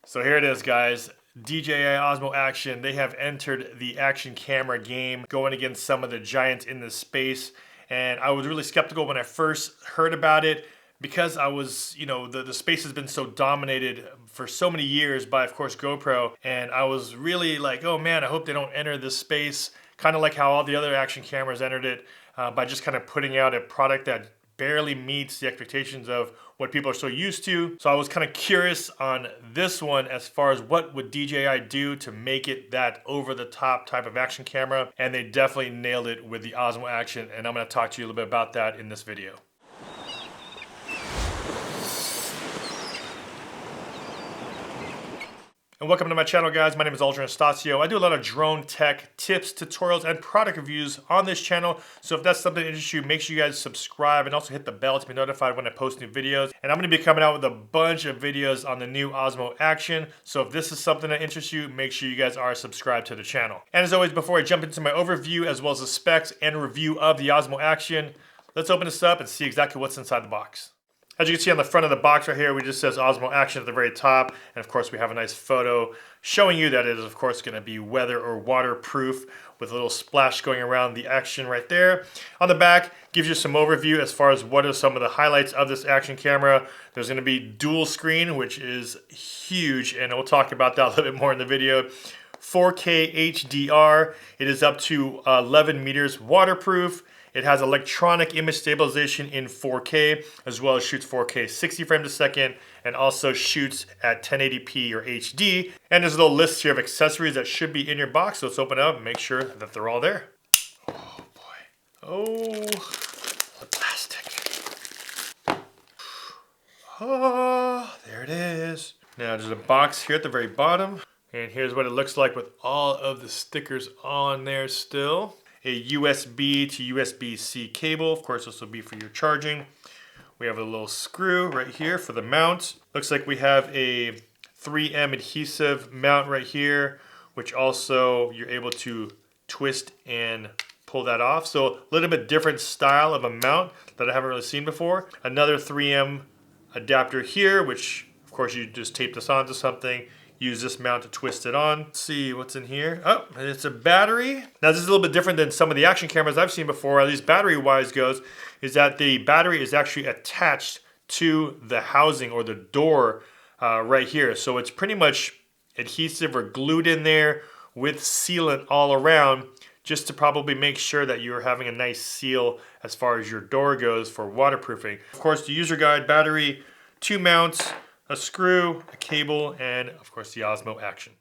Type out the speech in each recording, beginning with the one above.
So here it is, guys. DJI Osmo Action. They have entered the action camera game, going against some of the giants in this space. And I was really skeptical when I first heard about it because I was, the space has been so dominated for so many years by, of course, GoPro. And I was really like, oh man, I hope they don't enter this space. Kind of like how all the other action cameras entered it by just kind of putting out a product that barely meets the expectations of what people are so used to. So I was kind of curious on this one as far as what would DJI do to make it that over-the-top type of action camera, and they definitely nailed it with the Osmo Action, and I'm going to talk to you a little bit about that in this video. And welcome to my channel, guys. My name is Anastasio. I do a lot of drone tech tips, tutorials, and product reviews on this channel. So if that's something that interests you, make sure you guys subscribe and also hit the bell to be notified when I post new videos. And I'm going to be coming out with a bunch of videos on the new Osmo Action. So if this is something that interests you, make sure you guys are subscribed to the channel. And as always, before I jump into my overview as well as the specs and review of the Osmo Action, let's open this up and see exactly what's inside the box. As you can see on the front of the box right here, we just says Osmo Action at the very top. And of course, we have a nice photo showing you that it is, of course, going to be weather or waterproof with a little splash going around the Action right there. On the back, gives you some overview as far as what are some of the highlights of this action camera. There's going to be dual screen, which is huge, and we'll talk about that a little bit more in the video. 4K HDR. It is up to 11 meters waterproof. It has electronic image stabilization in 4K, as well as shoots 4K 60 frames a second, and also shoots at 1080p or HD. And there's a little list here of accessories that should be in your box, so let's open it up and make sure that they're all there. Oh boy. Oh, the plastic. Oh, there it is. Now there's a box here at the very bottom, and here's what it looks like with all of the stickers on there still. A USB to USB-C cable. Of course, this will be for your charging. We have a little screw right here for the mount. Looks like we have a 3M adhesive mount right here, which also you're able to twist and pull that off. So a little bit different style of a mount that I haven't really seen before. Another 3M adapter here, which of course you just tape this onto something. Use this mount to twist it on. Let's see what's in here. Oh, it's a battery. Now this is a little bit different than some of the action cameras I've seen before, at least battery-wise goes, is that the battery is actually attached to the housing or the door right here. So it's pretty much adhesive or glued in there with sealant all around, just to probably make sure that you're having a nice seal as far as your door goes for waterproofing. Of course, the user guide, battery, 2 mounts, a screw, a cable, and of course the Osmo Action.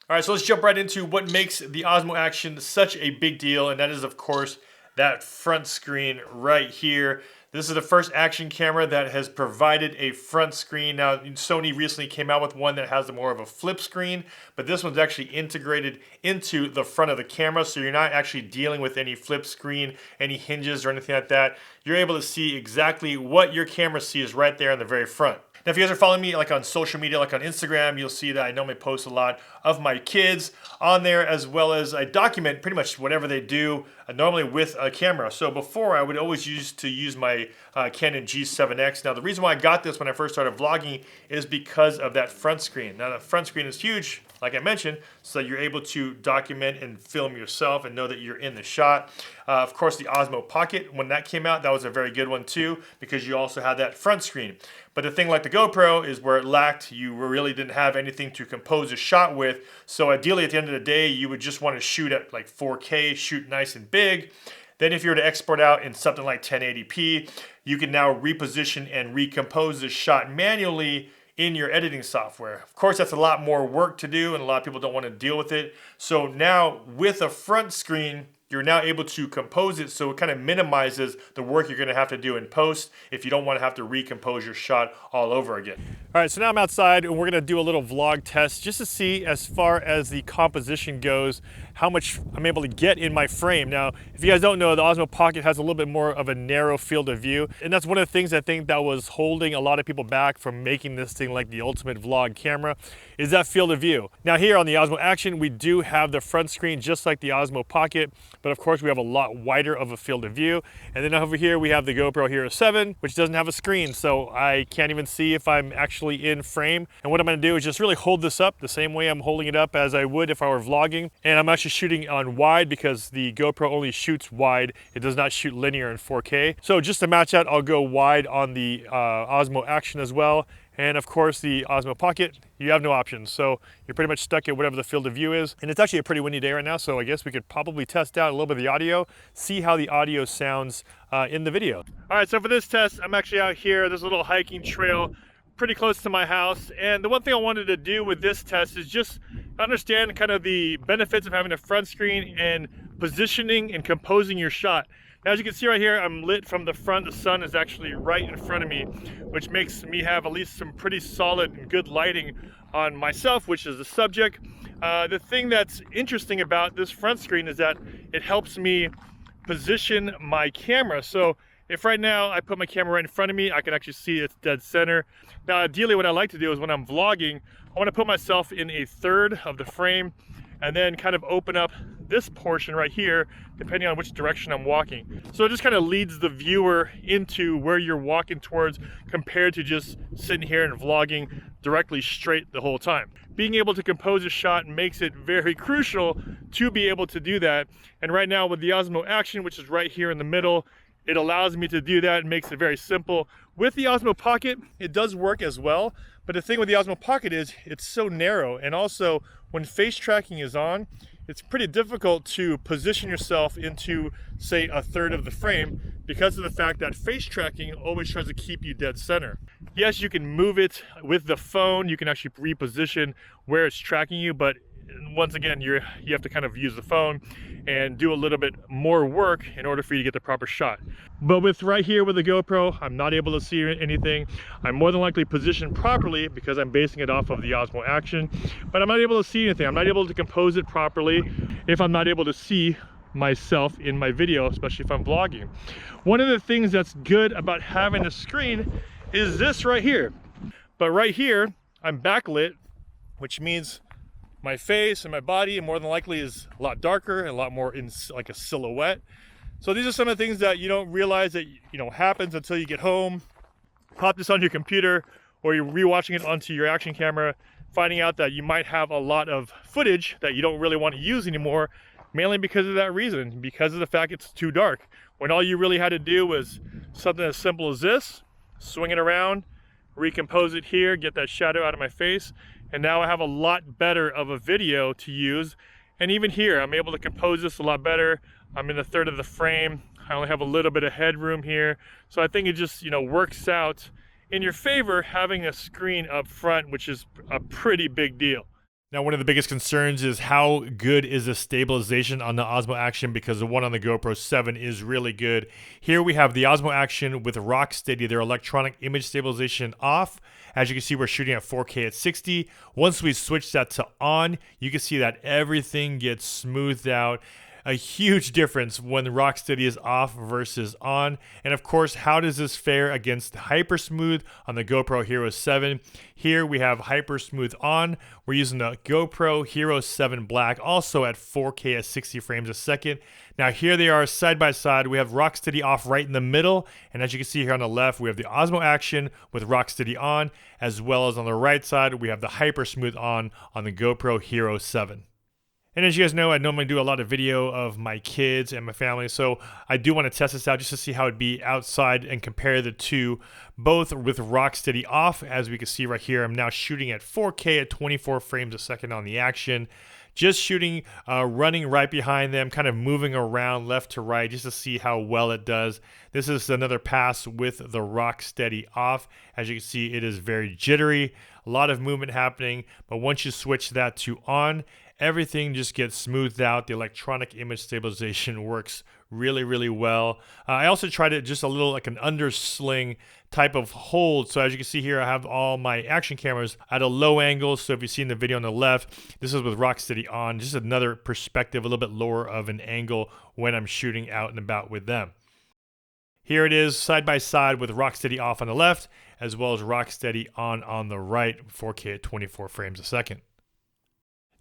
All right, so let's jump right into what makes the Osmo Action such a big deal, and that is, of course, that front screen right here. This is the first action camera that has provided a front screen. Now, Sony recently came out with one that has more of a flip screen, but this one's actually integrated into the front of the camera, so you're not actually dealing with any flip screen, any hinges or anything like that. You're able to see exactly what your camera sees right there in the very front. Now, if you guys are following me like on social media, like on Instagram, you'll see that I normally post a lot of my kids on there, as well as I document pretty much whatever they do, normally with a camera. So before, I would always use my Canon G7X. Now, the reason why I got this when I first started vlogging is because of that front screen. Now, the front screen is huge, like I mentioned, so you're able to document and film yourself and know that you're in the shot. Of course, the Osmo Pocket, when that came out, that was a very good one too, because you also had that front screen. But the thing like the GoPro is where it lacked, you really didn't have anything to compose a shot with. So ideally, at the end of the day, you would just want to shoot at like 4K, shoot nice and big. Then if you were to export out in something like 1080p, you can now reposition and recompose the shot manually in your editing software. Of course, that's a lot more work to do, and a lot of people don't want to deal with it. So now with a front screen, you're now able to compose it, so it kind of minimizes the work you're going to have to do in post if you don't want to have to recompose your shot all over again. All right, so now I'm outside and we're going to do a little vlog test just to see, as far as the composition goes, how much I'm able to get in my frame. Now, if you guys don't know, the Osmo Pocket has a little bit more of a narrow field of view, and that's one of the things I think that was holding a lot of people back from making this thing like the ultimate vlog camera, is that field of view. Now here on the Osmo Action, we do have the front screen just like the Osmo Pocket, but of course we have a lot wider of a field of view. And then over here we have the GoPro Hero 7, which doesn't have a screen, so I can't even see if I'm actually in frame. And what I'm gonna do is just really hold this up the same way I'm holding it up as I would if I were vlogging. And I'm actually shooting on wide because the GoPro only shoots wide. It does not shoot linear in 4K. So just to match that, I'll go wide on the Osmo Action as well. And of course the Osmo Pocket, you have no options. So you're pretty much stuck at whatever the field of view is. And it's actually a pretty windy day right now, so I guess we could probably test out a little bit of the audio, see how the audio sounds in the video. All right, so for this test, I'm actually out here. There's a little hiking trail pretty close to my house. And the one thing I wanted to do with this test is just understand kind of the benefits of having a front screen and positioning and composing your shot. Now, as you can see right here, I'm lit from the front. The sun is actually right in front of me, which makes me have at least some pretty solid and good lighting on myself, which is the subject. The thing that's interesting about this front screen is that it helps me position my camera. So if right now I put my camera right in front of me, I can actually see it's dead center. Now, ideally what I like to do is when I'm vlogging, I want to put myself in a third of the frame and then kind of open up this portion right here, depending on which direction I'm walking. So it just kind of leads the viewer into where you're walking towards compared to just sitting here and vlogging directly straight the whole time. Being able to compose a shot makes it very crucial to be able to do that. And right now with the Osmo Action, which is right here in the middle, it allows me to do that and makes it very simple. With the Osmo Pocket, it does work as well, but the thing with the Osmo Pocket is it's so narrow, and also when face tracking is on, it's pretty difficult to position yourself into, say, a third of the frame because of the fact that face tracking always tries to keep you dead center. Yes, you can move it with the phone, you can actually reposition where it's tracking you, but once again, you have to kind of use the phone and do a little bit more work in order for you to get the proper shot. But with right here with the GoPro, I'm not able to see anything. I'm more than likely positioned properly because I'm basing it off of the Osmo Action, but I'm not able to see anything. I'm not able to compose it properly if I'm not able to see myself in my video, especially if I'm vlogging. One of the things that's good about having a screen is this right here. But right here, I'm backlit, which means my face and my body more than likely is a lot darker and a lot more in like a silhouette. So these are some of the things that you don't realize that happens until you get home, pop this on your computer, or you're rewatching it onto your action camera, finding out that you might have a lot of footage that you don't really want to use anymore, mainly because of that reason, because of the fact it's too dark. When all you really had to do was something as simple as this, swing it around, recompose it here, get that shadow out of my face, and now I have a lot better of a video to use. And even here, I'm able to compose this a lot better. I'm in a third of the frame. I only have a little bit of headroom here. So I think it just, works out in your favor having a screen up front, which is a pretty big deal. Now, one of the biggest concerns is how good is the stabilization on the Osmo Action, because the one on the GoPro 7 is really good. Here we have the Osmo Action with RockSteady, their electronic image stabilization off. As you can see, we're shooting at 4K at 60. Once we switch that to on, you can see that everything gets smoothed out. A huge difference when RockSteady is off versus on. And of course, how does this fare against Hyper Smooth on the GoPro Hero 7? Here we have Hyper Smooth on. We're using the GoPro Hero 7 Black, also at 4K at 60 frames a second. Now here they are side by side. We have RockSteady off right in the middle. And as you can see here on the left, we have the Osmo Action with RockSteady on, as well as on the right side, we have the Hyper Smooth on the GoPro Hero 7. And as you guys know, I normally do a lot of video of my kids and my family, so I do want to test this out just to see how it'd be outside and compare the two, both with RockSteady off. As we can see right here, I'm now shooting at 4K at 24 frames a second on the Action. Just shooting, running right behind them, kind of moving around left to right just to see how well it does. This is another pass with the RockSteady off. As you can see, it is very jittery, a lot of movement happening, but once you switch that to on, everything just gets smoothed out. The electronic image stabilization works really, really well. I also tried it just a little like an undersling type of hold. So as you can see here, I have all my action cameras at a low angle. So if you see in the video on the left, this is with RockSteady on, just another perspective, a little bit lower of an angle when I'm shooting out and about with them. Here it is side by side with RockSteady off on the left, as well as RockSteady on the right, 4K at 24 frames a second.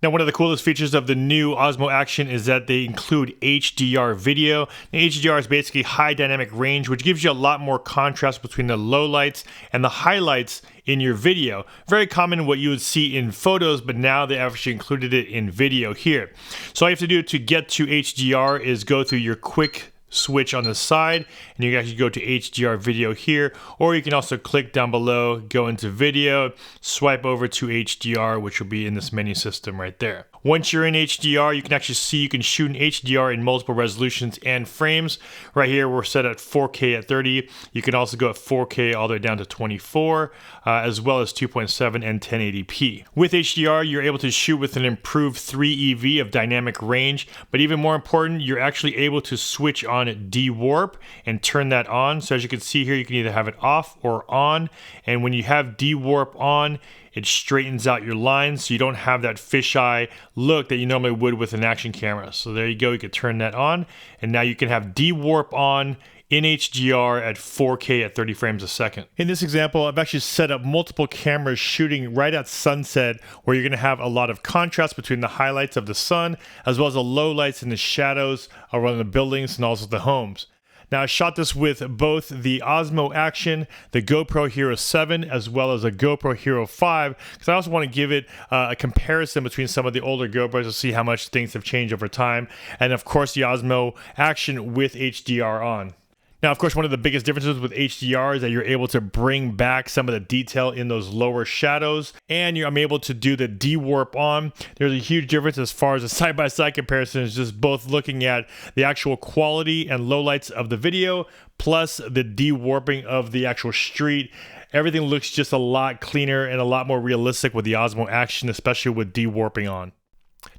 Now, one of the coolest features of the new Osmo Action is that they include HDR video. Now, HDR is basically high dynamic range, which gives you a lot more contrast between the low lights and the highlights in your video. Very common what you would see in photos, but now they actually included it in video here. So all you have to do to get to HDR is go through your quick switch on the side, and you can actually go to HDR video here, or you can also click down below, go into video, swipe over to HDR, which will be in this menu system right there. Once you're in HDR, you can actually see you can shoot in HDR in multiple resolutions and frames. Right here, we're set at 4K at 30. You can also go at 4K all the way down to 24, as well as 2.7 and 1080p. With HDR, you're able to shoot with an improved 3 EV of dynamic range, but even more important, you're actually able to switch on de-warp and turn that on. So as you can see here, you can either have it off or on, and when you have de-warp on, it straightens out your lines so you don't have that fisheye look that you normally would with an action camera. So there you go, you can turn that on, and now you can have de-warp on in HDR at 4K at 30 frames a second. In this example, I've actually set up multiple cameras shooting right at sunset, where you're gonna have a lot of contrast between the highlights of the sun as well as the low lights and the shadows around the buildings and also the homes. Now, I shot this with both the Osmo Action, the GoPro Hero 7, as well as a GoPro Hero 5, because I also want to give it a comparison between some of the older GoPros to see how much things have changed over time, and of course the Osmo Action with HDR on. Now, of course, one of the biggest differences with HDR is that you're able to bring back some of the detail in those lower shadows, and I'm able to do the de-warp on. There's a huge difference as far as a side-by-side comparison. Is just both looking at the actual quality and lowlights of the video, plus the de-warping of the actual street. Everything looks just a lot cleaner and a lot more realistic with the Osmo Action, especially with de-warping on.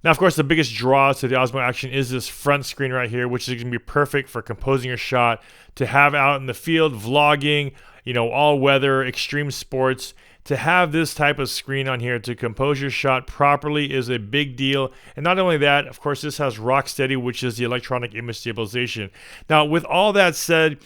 Now, of course, the biggest draw to the Osmo Action is this front screen right here, which is going to be perfect for composing your shot, to have out in the field, vlogging, all weather, extreme sports. To have this type of screen on here to compose your shot properly is a big deal. And not only that, of course, this has RockSteady, which is the electronic image stabilization. Now, with all that said,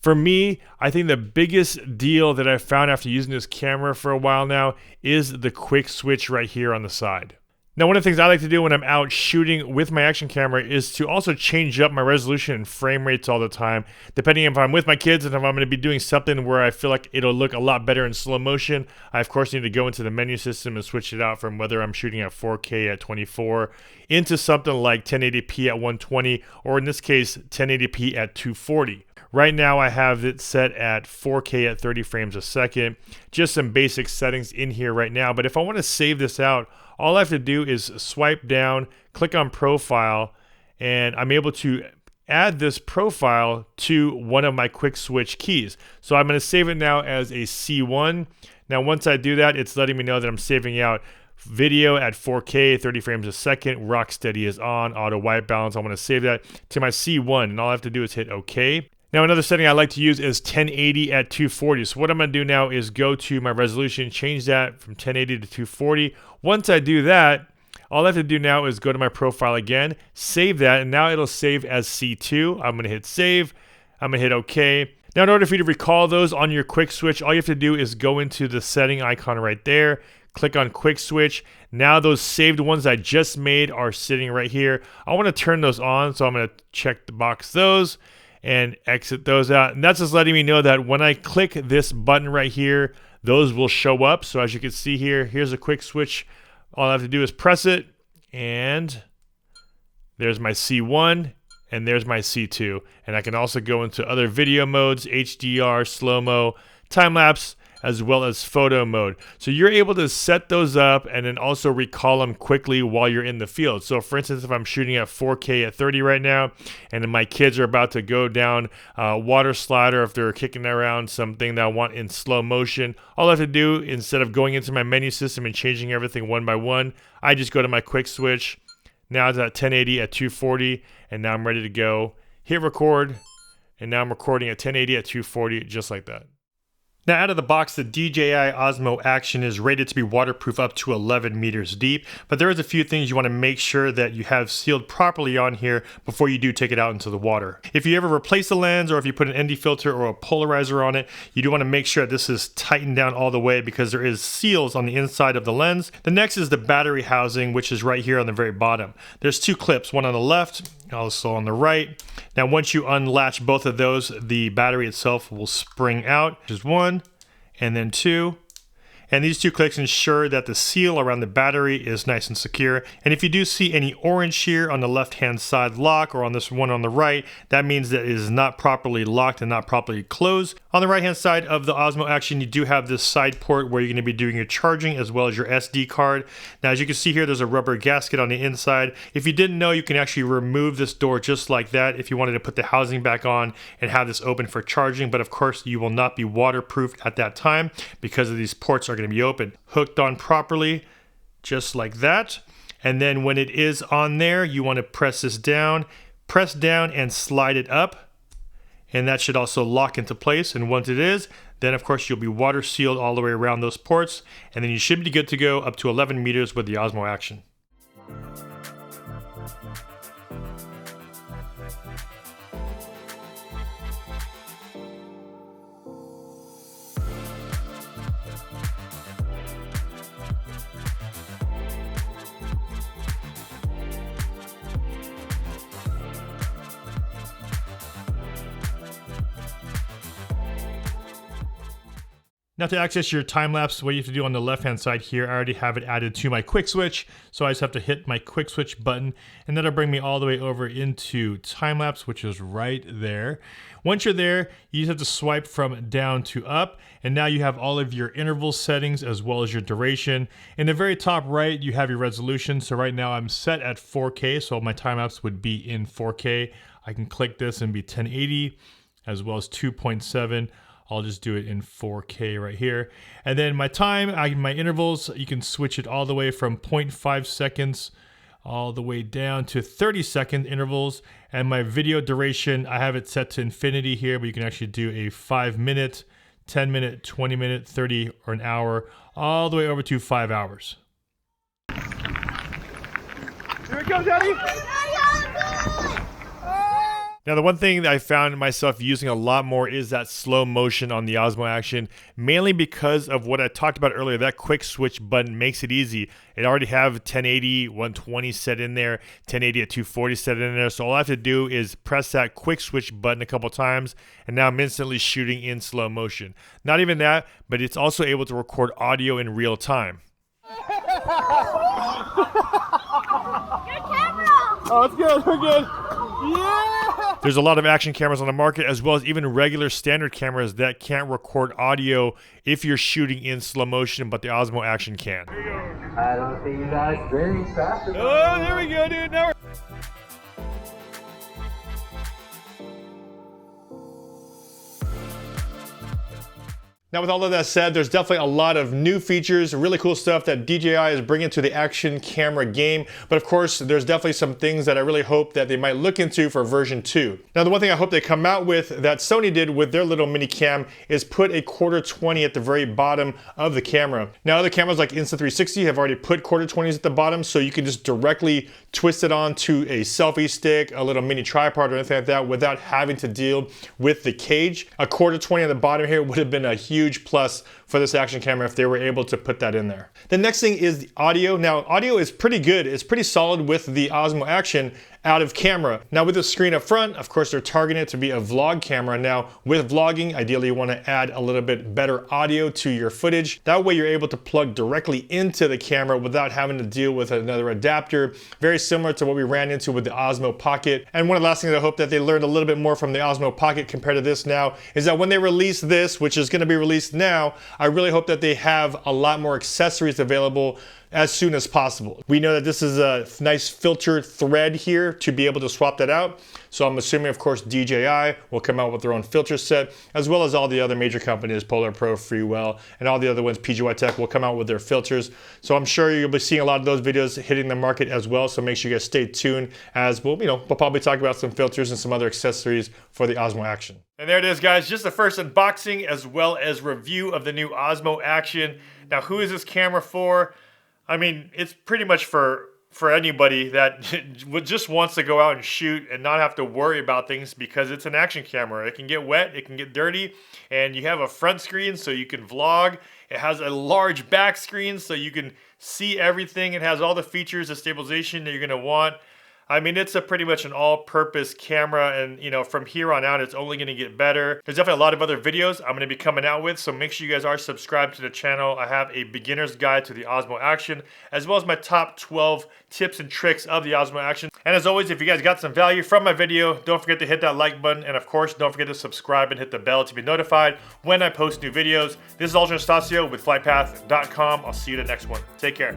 for me, I think the biggest deal that I found after using this camera for a while now is the quick switch right here on the side. Now, one of the things I like to do when I'm out shooting with my action camera is to also change up my resolution and frame rates all the time, depending if I'm with my kids and if I'm going to be doing something where I feel like it'll look a lot better in slow motion. I, of course, need to go into the menu system and switch it out from whether I'm shooting at 4K at 24 into something like 1080p at 120, or in this case, 1080p at 240. Right now, I have it set at 4K at 30 frames a second. Just some basic settings in here right now, but if I want to save this out, all I have to do is swipe down, click on profile, and I'm able to add this profile to one of my quick switch keys. So I'm going to save it now as a C1. Now, once I do that, it's letting me know that I'm saving out video at 4K, 30 frames a second. RockSteady is on, auto white balance. I want to save that to my C1, and all I have to do is hit OK. Now, another setting I like to use is 1080 at 240. So what I'm going to do now is go to my resolution, change that from 1080 to 240. Once I do that, all I have to do now is go to my profile again, save that, and now it'll save as C2. I'm going to hit save. I'm going to hit OK. Now, in order for you to recall those on your quick switch, all you have to do is go into the setting icon right there, click on quick switch. Now those saved ones I just made are sitting right here. I want to turn those on, so I'm going to check the box those and exit those out. And that's just letting me know that when I click this button right here, those will show up. So as you can see here, here's a quick switch. All I have to do is press it, and there's my C1, and there's my C2. And I can also go into other video modes, HDR, slow-mo, time-lapse, as well as photo mode. So you're able to set those up and then also recall them quickly while you're in the field. So for instance, if I'm shooting at 4K at 30 right now, and then my kids are about to go down a water slide, or if they're kicking around something that I want in slow motion, all I have to do, instead of going into my menu system and changing everything one by one, I just go to my quick switch. Now it's at 1080 at 240, and now I'm ready to go. Hit record, and now I'm recording at 1080 at 240, just like that. Now out of the box, the DJI Osmo Action is rated to be waterproof up to 11 meters deep, but there is a few things you want to make sure that you have sealed properly on here before you do take it out into the water. If you ever replace the lens or if you put an ND filter or a polarizer on it, you do want to make sure that this is tightened down all the way because there is seals on the inside of the lens. The next is the battery housing, which is right here on the very bottom. There's two clips, one on the left, also on the right. Now once you unlatch both of those, the battery itself will spring out, which is one, and then two. And these two clicks ensure that the seal around the battery is nice and secure. And if you do see any orange here on the left-hand side lock or on this one on the right, that means that it is not properly locked and not properly closed. On the right-hand side of the Osmo Action, you do have this side port where you're going to be doing your charging as well as your SD card. Now, as you can see here, there's a rubber gasket on the inside. If you didn't know, you can actually remove this door just like that if you wanted to put the housing back on and have this open for charging. But of course, you will not be waterproofed at that time because of these ports are going to be open. Hooked on properly, just like that. And then when it is on there, you want to press this down, press down and slide it up. And that should also lock into place. And once it is, then of course you'll be water sealed all the way around those ports. And then you should be good to go up to 11 meters with the Osmo Action. Now to access your time lapse, what you have to do on the left hand side here, I already have it added to my quick switch. So I just have to hit my quick switch button and that'll bring me all the way over into time lapse, which is right there. Once you're there, you just have to swipe from down to up. And now you have all of your interval settings as well as your duration. In the very top right, you have your resolution. So right now I'm set at 4K. So my time lapse would be in 4K. I can click this and be 1080 as well as 2.7. I'll just do it in 4K right here. And then my time, my intervals, you can switch it all the way from 0.5 seconds all the way down to 30-second intervals. And my video duration, I have it set to infinity here, but you can actually do a 5-minute, 10-minute, 20-minute, 30, or an hour, all the way over to 5 hours. Here we go, Daddy! Now, the one thing that I found myself using a lot more is that slow motion on the Osmo Action, mainly because of what I talked about earlier. That quick switch button makes it easy. It already have 1080, 120 set in there, 1080 at 240 set in there. So all I have to do is press that quick switch button a couple times, and now I'm instantly shooting in slow motion. Not even that, but it's also able to record audio in real time. Your camera! Oh, it's good. We're good. Yeah! There's a lot of action cameras on the market, as well as even regular standard cameras that can't record audio if you're shooting in slow motion, but the Osmo Action can. I don't see you guys very fast. Oh, there we go, dude. Now Now, with all of that said, there's definitely a lot of new features, really cool stuff that DJI is bringing to the action camera game. But of course, there's definitely some things that I really hope that they might look into for version 2. Now, the one thing I hope they come out with that Sony did with their little mini cam is put a quarter 20 at the very bottom of the camera. Now, other cameras like Insta360 have already put quarter 20s at the bottom, so you can just directly twist it onto a selfie stick, a little mini tripod or anything like that without having to deal with the cage. A quarter 20 on the bottom here would have been a huge plus for this action camera if they were able to put that in there. The next thing is the audio. Now, audio is pretty good. It's pretty solid with the Osmo Action out of camera. Now, with the screen up front, of course, they're targeting it to be a vlog camera. Now, with vlogging, ideally you want to add a little bit better audio to your footage. That way you're able to plug directly into the camera without having to deal with another adapter. Very similar to what we ran into with the Osmo Pocket. And one of the last things I hope that they learned a little bit more from the Osmo Pocket compared to this now is that when they release this, which is going to be released now, I really hope that they have a lot more accessories available as soon as possible. We know that this is a nice filter thread here to be able to swap that out. So I'm assuming, of course, DJI will come out with their own filter set, as well as all the other major companies, Polar Pro, Freewell, and all the other ones, PGY Tech, will come out with their filters. So I'm sure you'll be seeing a lot of those videos hitting the market as well. So make sure you guys stay tuned, as we'll probably talk about some filters and some other accessories for the Osmo Action. And there it is, guys, just the first unboxing as well as review of the new Osmo Action. Now, who is this camera for? I mean, it's pretty much for anybody that just wants to go out and shoot and not have to worry about things, because it's an action camera. It can get wet, it can get dirty, and you have a front screen so you can vlog. It has a large back screen so you can see everything. It has all the features of stabilization that you're going to want. I mean, it's pretty much an all-purpose camera, and from here on out, it's only going to get better. There's definitely a lot of other videos I'm going to be coming out with, so make sure you guys are subscribed to the channel. I have a beginner's guide to the Osmo Action, as well as my top 12 tips and tricks of the Osmo Action. And as always, if you guys got some value from my video, don't forget to hit that like button, and of course, don't forget to subscribe and hit the bell to be notified when I post new videos. This is Ultra Anastasio with FlytPath.com. I'll see you in the next one. Take care.